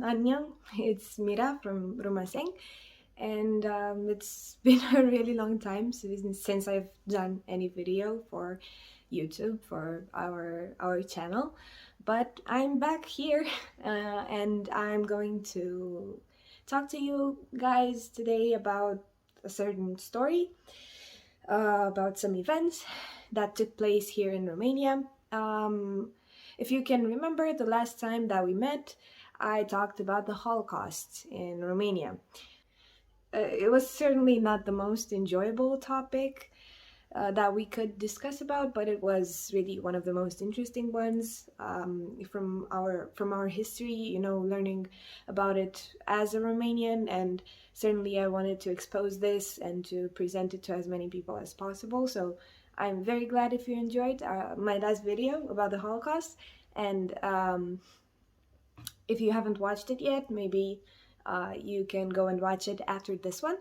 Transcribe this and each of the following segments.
Annyeong, it's Mira from Romanian, and it's been a really long time since I've done any video for YouTube for our channel, but I'm back here, and I'm going to talk to you guys today about a certain story, about some events that took place here in Romania. If you can remember the last time that we met, I talked about the Holocaust in Romania. It was certainly not the most enjoyable topic that we could discuss about, but it was really one of the most interesting ones from our history. Learning about it as a Romanian, and certainly I wanted to expose this and to present it to as many people as possible. So I'm very glad if you enjoyed my last video about the Holocaust, and if you haven't watched it yet, maybe you can go and watch it after this one.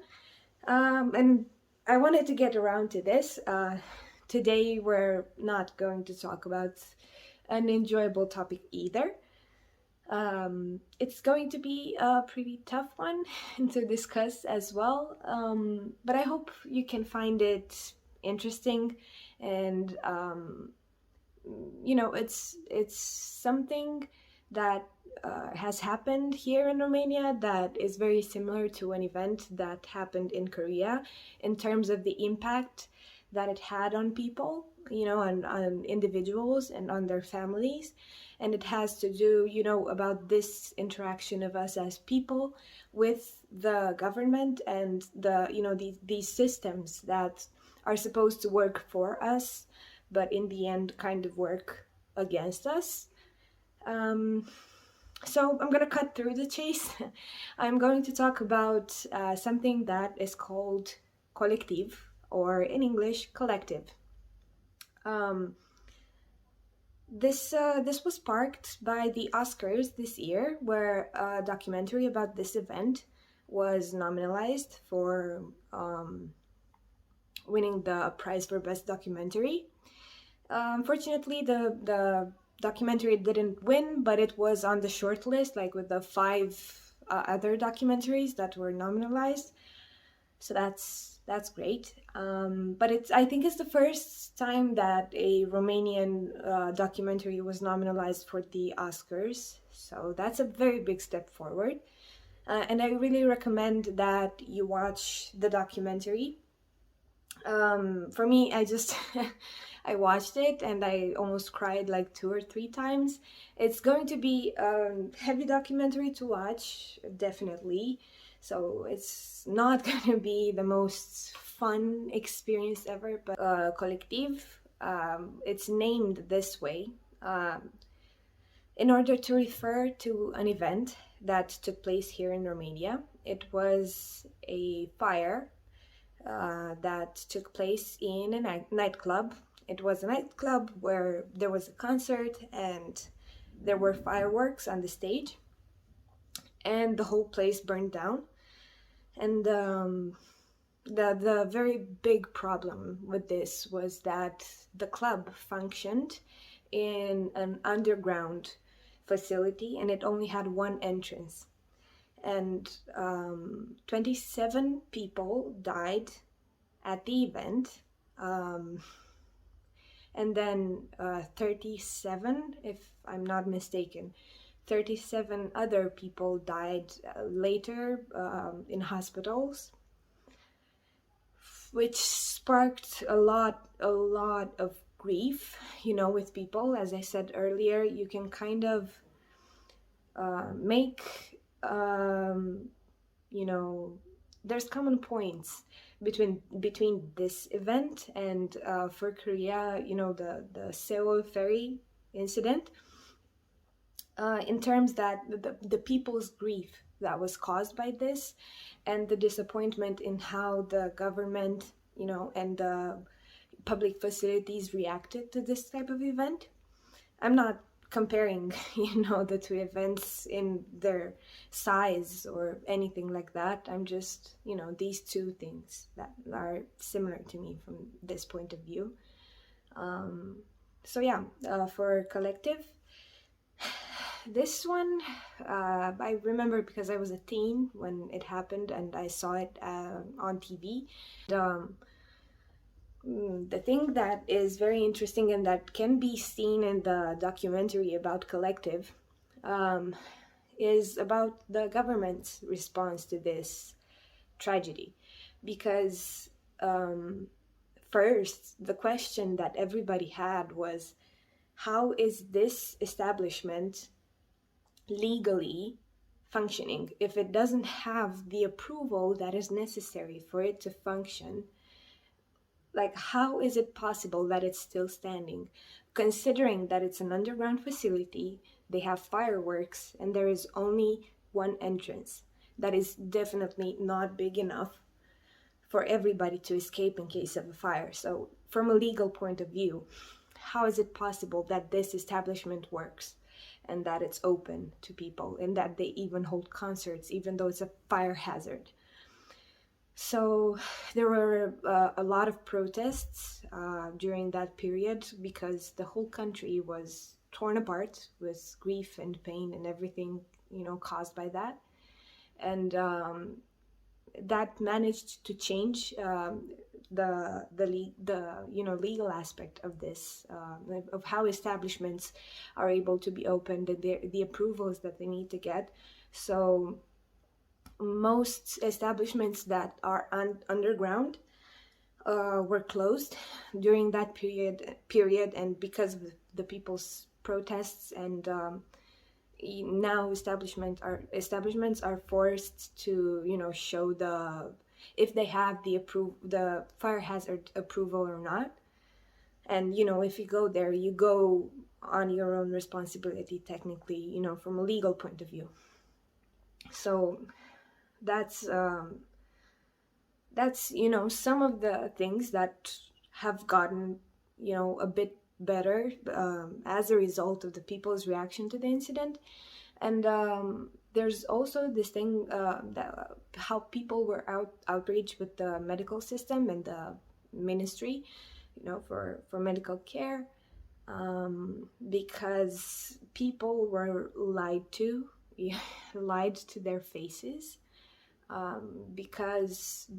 And I wanted to get around to this. Today we're not going to talk about an enjoyable topic either. It's going to be a pretty tough one to discuss as well, but I hope you can find it interesting, and it's something that has happened here in Romania that is very similar to an event that happened in Korea in terms of the impact that it had on people, on individuals and on their families. And it has to do, about this interaction of us as people with the government and these systems that are supposed to work for us, but in the end kind of work against us. So I'm gonna cut through the chase. I'm going to talk about something that is called collective, or in English, collective. This was sparked by the Oscars this year, where a documentary about this event was nominalized for winning the prize for best documentary. Unfortunately, the documentary didn't win, but it was on the short list, like with the 5 other documentaries that were nominalized. So that's great. But I think it's the first time that a Romanian documentary was nominalized for the Oscars. So that's a very big step forward. And I really recommend that you watch the documentary. For me, I watched it and I almost cried like 2 or 3 times. It's going to be a heavy documentary to watch, definitely. So it's not going to be the most fun experience ever, but Collective, it's named this way in order to refer to an event that took place here in Romania. It was a fire that took place in a nightclub. It was a nightclub where there was a concert and there were fireworks on the stage, and the whole place burned down. And the very big problem with this was that the club functioned in an underground facility, and it only had one entrance. And 27 people died at the event. And then 37, if I'm not mistaken, 37 other people died later in hospitals, which sparked a lot of grief, with people. As I said earlier, you can kind of make, there's common points between this event and for Korea, the Seoul ferry incident, in terms that the people's grief that was caused by this, and the disappointment in how the government, and the public facilities reacted to this type of event. I'm not comparing, the 2 events in their size or anything like that. I'm just, these 2 things that are similar to me from this point of view. So yeah, for Collective, this one, I remember because I was a teen when it happened and I saw it on TV. The thing that is very interesting and that can be seen in the documentary about Collective is about the government's response to this tragedy. Because first, the question that everybody had was, how is this establishment legally functioning if it doesn't have the approval that is necessary for it to function? Like, how is it possible that it's still standing, considering that it's an underground facility, they have fireworks, and there is only one entrance that is definitely not big enough for everybody to escape in case of a fire? So from a legal point of view, how is it possible that this establishment works and that it's open to people and that they even hold concerts even though it's a fire hazard? So there were a lot of protests during that period because the whole country was torn apart with grief and pain and everything, caused by that. And that managed to change the legal aspect of this, of how establishments are able to be opened and the approvals that they need to get. So most establishments that are underground were closed during that period, and because of the people's protests, and now establishments are forced to show if they have the fire hazard approval or not. And if you go there, you go on your own responsibility technically, from a legal point of view. So that's some of the things that have gotten a bit better as a result of the people's reaction to the incident. And there's also this thing that how people were outraged with the medical system and the ministry, for medical care, because people were lied to their faces. Because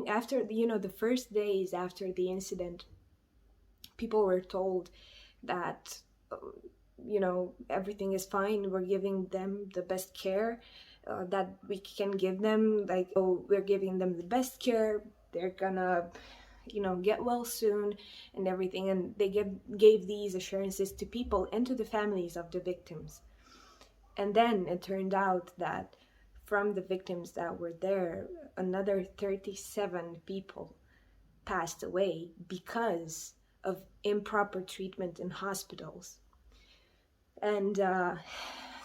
after the first days after the incident, people were told that everything is fine, we're giving them the best care that we can give them, we're giving them the best care, they're gonna get well soon and everything. And they gave these assurances to people and to the families of the victims. And then it turned out that from the victims that were there, another 37 people passed away because of improper treatment in hospitals. And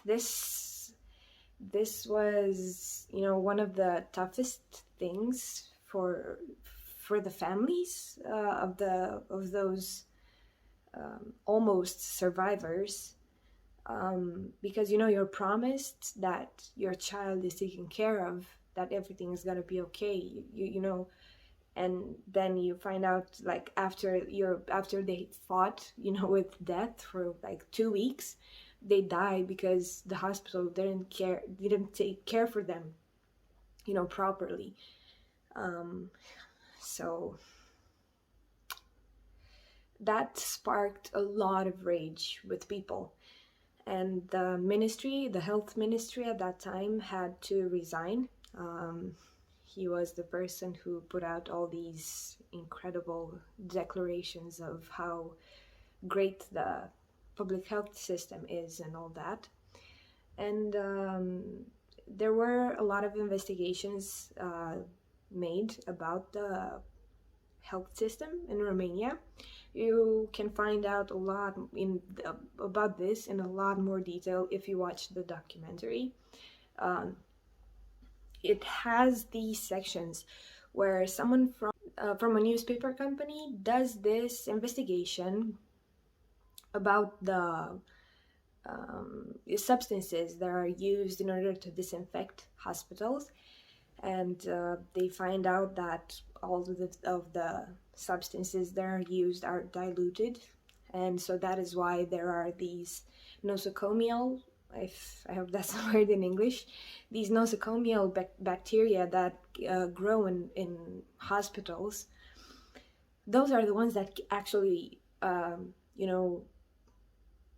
this was one of the toughest things for the families of those almost survivors, because you're promised that your child is taken care of, that everything is gonna be okay, and then you find out, after they fought with death for 2 weeks, they die because the hospital didn't take care for them properly. So that sparked a lot of rage with people, and the health ministry at that time had to resign. He was the person who put out all these incredible declarations of how great the public health system is and all that. And there were a lot of investigations made about the health system in Romania. You can find out a lot about this in a lot more detail if you watch the documentary. It has these sections where someone from a newspaper company does this investigation about the substances that are used in order to disinfect hospitals, and they find out that all of the substances that are used are diluted And so that is why there are these nosocomial, if I hope that's a word in English, these nosocomial bacteria that grow in hospitals. Those are the ones that actually,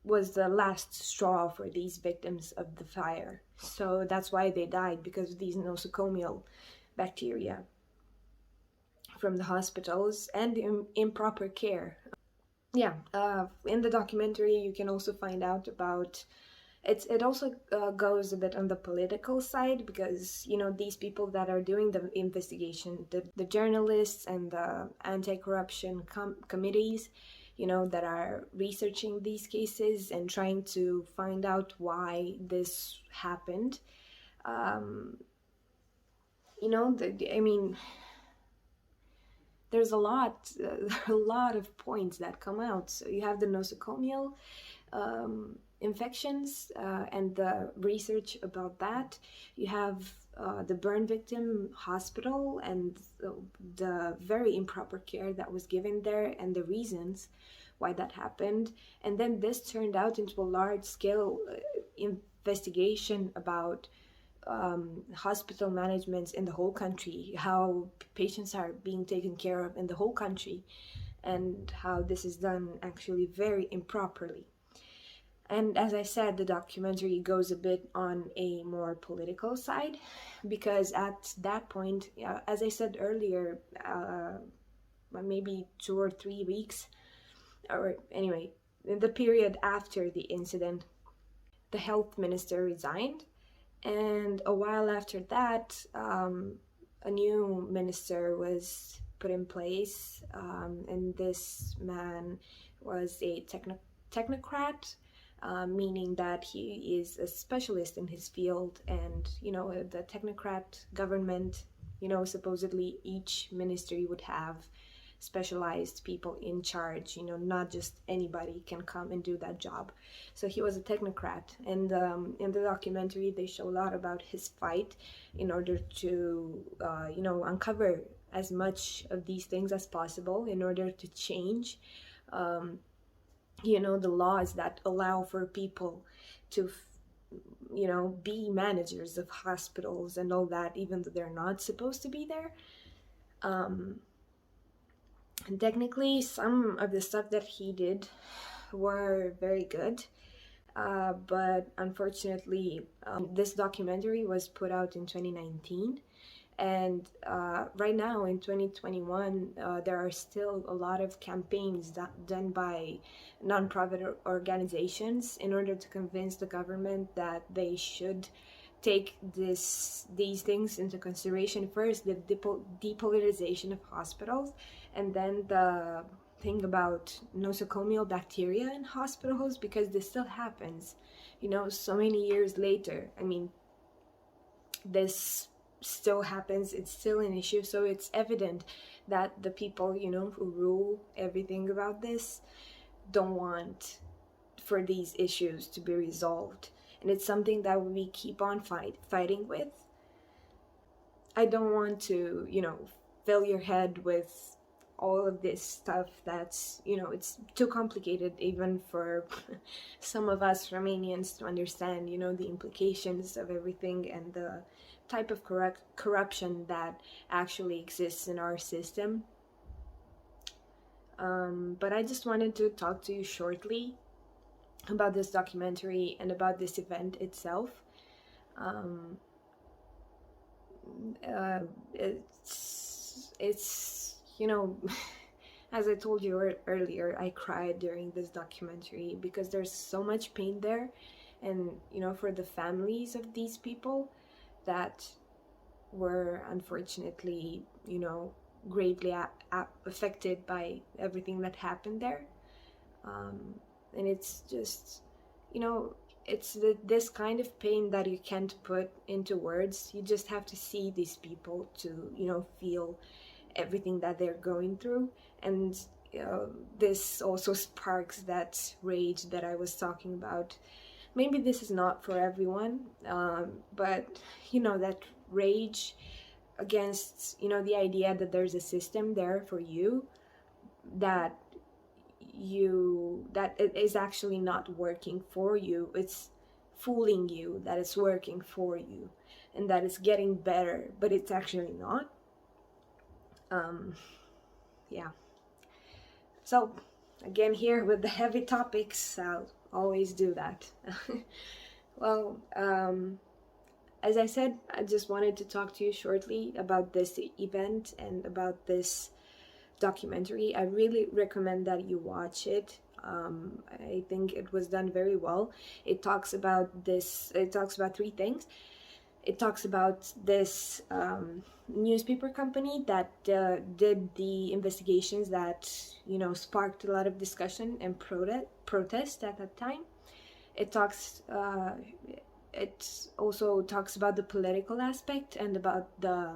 was the last straw for these victims of the fire. So that's why they died, because of these nosocomial bacteria from the hospitals and the improper care. In the documentary you can also find out about it also goes a bit on the political side, because these people that are doing the investigation, the journalists and the anti-corruption committees, that are researching these cases and trying to find out why this happened. There's a lot of points that come out. So you have the nosocomial infections and the research about that. You have the burn victim hospital and the very improper care that was given there and the reasons why that happened. And then this turned out into a large-scale investigation about hospital managements in the whole country, how patients are being taken care of in the whole country, and how this is done actually very improperly. And as I said, the documentary goes a bit on a more political side, because at that point, as I said earlier, maybe 2 or 3 weeks, or anyway, in the period after the incident, the health minister resigned. And a while after that, a new minister was put in place, and this man was a technocrat, meaning that he is a specialist in his field. And the technocrat government, supposedly each ministry would have specialized people in charge, not just anybody can come and do that job. So he was a technocrat, and in the documentary they show a lot about his fight in order to uncover as much of these things as possible in order to change the laws that allow for people to be managers of hospitals and all that, even though they're not supposed to be there. And technically, some of the stuff that he did were very good, but unfortunately, this documentary was put out in 2019, and right now in 2021, there are still a lot of campaigns done by non-profit organizations in order to convince the government that they should take these things into consideration. First, the depolitization of hospitals, and then the thing about nosocomial bacteria in hospitals, because this still happens, so many years later. I mean, this still happens, it's still an issue. So it's evident that the people, who rule everything about this don't want for these issues to be resolved. And it's something that we keep on fighting with. I don't want to, fill your head with all of this stuff that's, it's too complicated even for some of us Romanians to understand, the implications of everything and the type of corruption that actually exists in our system. But I just wanted to talk to you shortly about this documentary and about this event itself. It's as I told you earlier, I cried during this documentary because there's so much pain there, and for the families of these people that were unfortunately gravely affected by everything that happened there. And it's just, it's this kind of pain that you can't put into words. You just have to see these people to, feel everything that they're going through. And this also sparks that rage that I was talking about. Maybe this is not for everyone, but, that rage against, the idea that there's a system there for you that it is actually not working for you. It's fooling you that it's working for you and that it's getting better, but it's actually not. Yeah. So again, here with the heavy topics, I'll always do that. Well, as I said, I just wanted to talk to you shortly about this event and about this documentary. I really recommend that you watch it. I think it was done very well. It talks about three things. It talks about this newspaper company that did the investigations that, you know, sparked a lot of discussion and protest at that time. It also talks about the political aspect and about the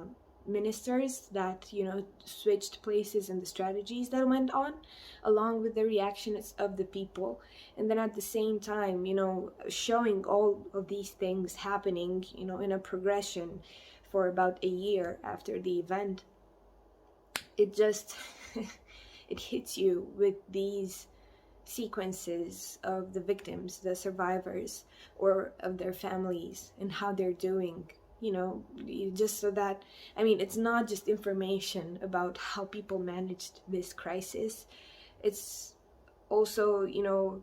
ministers that, you know, switched places and the strategies that went on, along with the reactions of the people. And then at the same time, you know, showing all of these things happening, you know, in a progression for about a year after the event. It just it hits you with these sequences of the victims, the survivors, or of their families, and how they're doing, you know, just so that, I mean, it's not just information about how people managed this crisis. It's also, you know,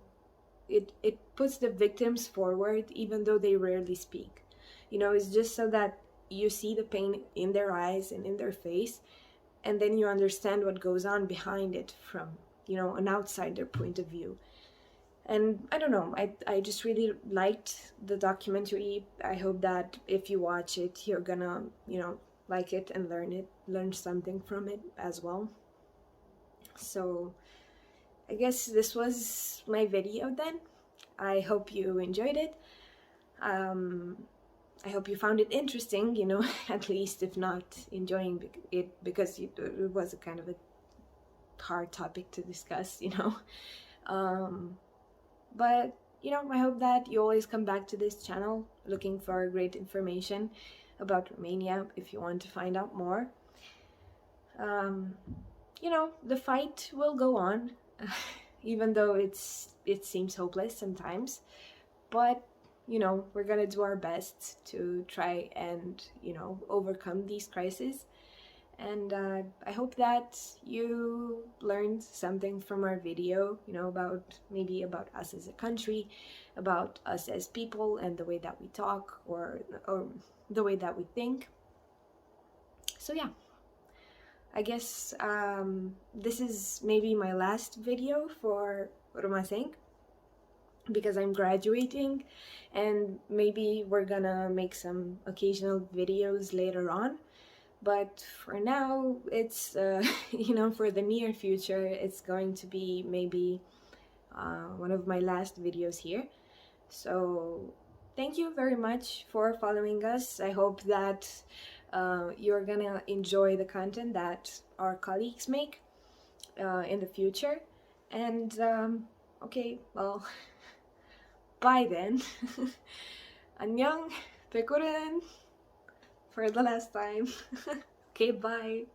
it puts the victims forward, even though they rarely speak. You know, it's just so that you see the pain in their eyes and in their face, and then you understand what goes on behind it from, you know, an outsider point of view. And I don't know, I just really liked the documentary. I hope that if you watch it, you're gonna, you know, like it and learn something from it as well. So I guess this was my video then. I hope you enjoyed it. I hope you found it interesting, you know, at least if not enjoying it, because it was a kind of a hard topic to discuss, you know. But, you know, I hope that you always come back to this channel looking for great information about Romania if you want to find out more. You know, the fight will go on, even though it seems hopeless sometimes. But, you know, we're gonna do our best to try and, you know, overcome these crises. And I hope that you learned something from our video, you know, maybe about us as a country, about us as people, and the way that we talk, or the way that we think. So yeah, I guess this is maybe my last video for Romanian, because I'm graduating, and maybe we're gonna make some occasional videos later on. But for now, it's, you know, for the near future, it's going to be maybe one of my last videos here. So thank you very much for following us. I hope that you're gonna enjoy the content that our colleagues make in the future. And okay, well, bye then. 안녕, pe curând. For the last time. Okay, bye.